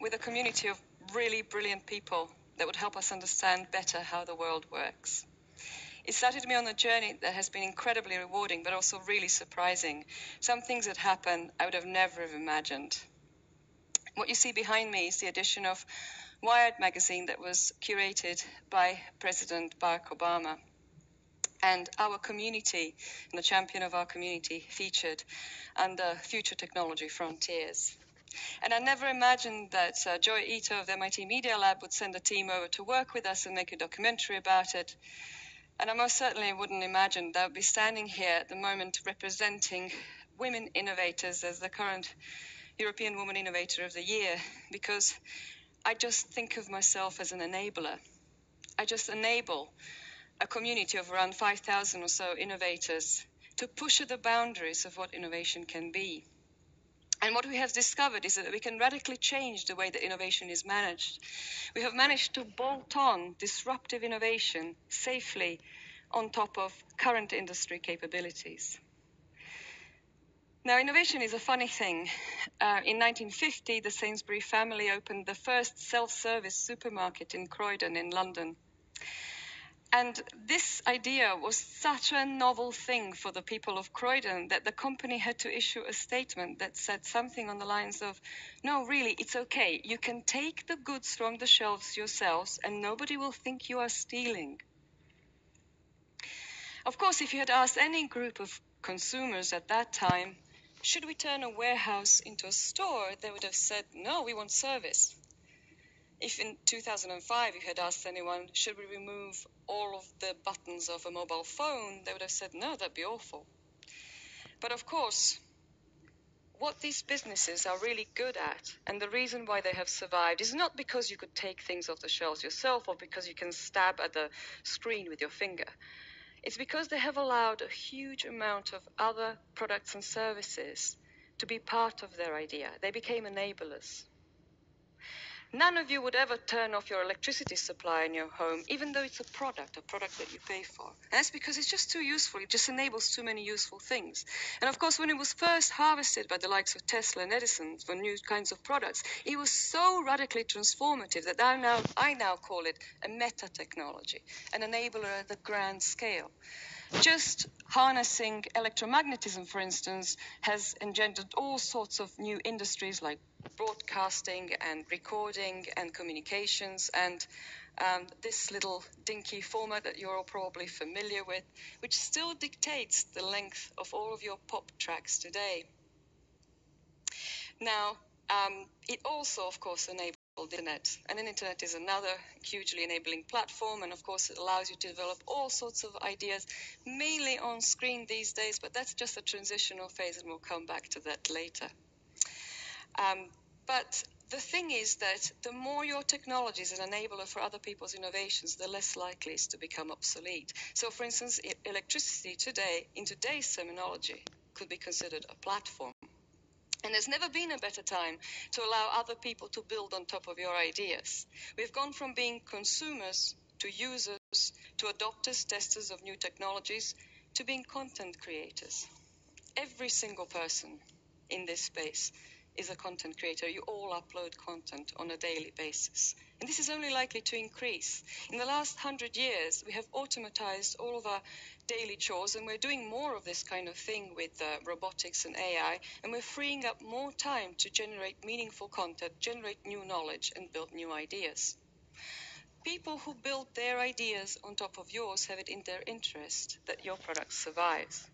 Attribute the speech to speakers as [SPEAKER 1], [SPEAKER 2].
[SPEAKER 1] with a community of really brilliant people that would help us understand better how the world works. It started me on a journey that has been incredibly rewarding, but also really surprising. Some things that happened I would have never have imagined. What you see behind me is the edition of Wired magazine that was curated by President Barack Obama. And our community, and the champion of our community, featured under Future Technology Frontiers. And I never imagined that Joy Ito of the MIT Media Lab would send a team over to work with us and make a documentary about it. And I most certainly wouldn't imagine that I would be standing here at the moment representing women innovators as the current European Woman Innovator of the Year, because I just think of myself as an enabler. I just enable a community of around 5,000 or so innovators to push the boundaries of what innovation can be. And what we have discovered is that we can radically change the way that innovation is managed. We have managed to bolt on disruptive innovation safely on top of current industry capabilities. Now, innovation is a funny thing. In 1950, the Sainsbury family opened the first self-service supermarket in Croydon in London. And this idea was such a novel thing for the people of Croydon that the company had to issue a statement that said something on the lines of, no, really, it's okay. You can take the goods from the shelves yourselves and nobody will think you are stealing. Of course, if you had asked any group of consumers at that time, should we turn a warehouse into a store, they would have said, no, we want service. If in 2005 you had asked anyone, should we remove all of the buttons of a mobile phone, they would have said, no, that'd be awful. But of course, what these businesses are really good at, and the reason why they have survived, is not because you could take things off the shelves yourself or because you can stab at the screen with your finger. It's because they have allowed a huge amount of other products and services to be part of their idea. They became enablers. None of you would ever turn off your electricity supply in your home, even though it's a product that you pay for. And that's because it's just too useful. It just enables too many useful things. And of course, when it was first harvested by the likes of Tesla and Edison for new kinds of products, it was so radically transformative that I now call it a meta technology, an enabler at the grand scale. Just harnessing electromagnetism, for instance, has engendered all sorts of new industries like broadcasting and recording and communications and this little dinky format that you're all probably familiar with, which still dictates the length of all of your pop tracks today. Now, it also, of course, enabled the internet, and the internet is another hugely enabling platform, and of course it allows you to develop all sorts of ideas, mainly on screen these days, but that's just a transitional phase and we'll come back to that later. But the thing is that the more your technology is an enabler for other people's innovations, the less likely it is to become obsolete. So, for instance, electricity today, in today's terminology, could be considered a platform. And there's never been a better time to allow other people to build on top of your ideas. We've gone from being consumers to users to adopters, testers of new technologies to being content creators. Every single person in this space is a content creator. You all upload content on a daily basis. And this is only likely to increase. In the last 100 years, we have automatized all of our daily chores, and we're doing more of this kind of thing with robotics and AI, and we're freeing up more time to generate meaningful content, generate new knowledge, and build new ideas. People who build their ideas on top of yours have it in their interest that your product survives.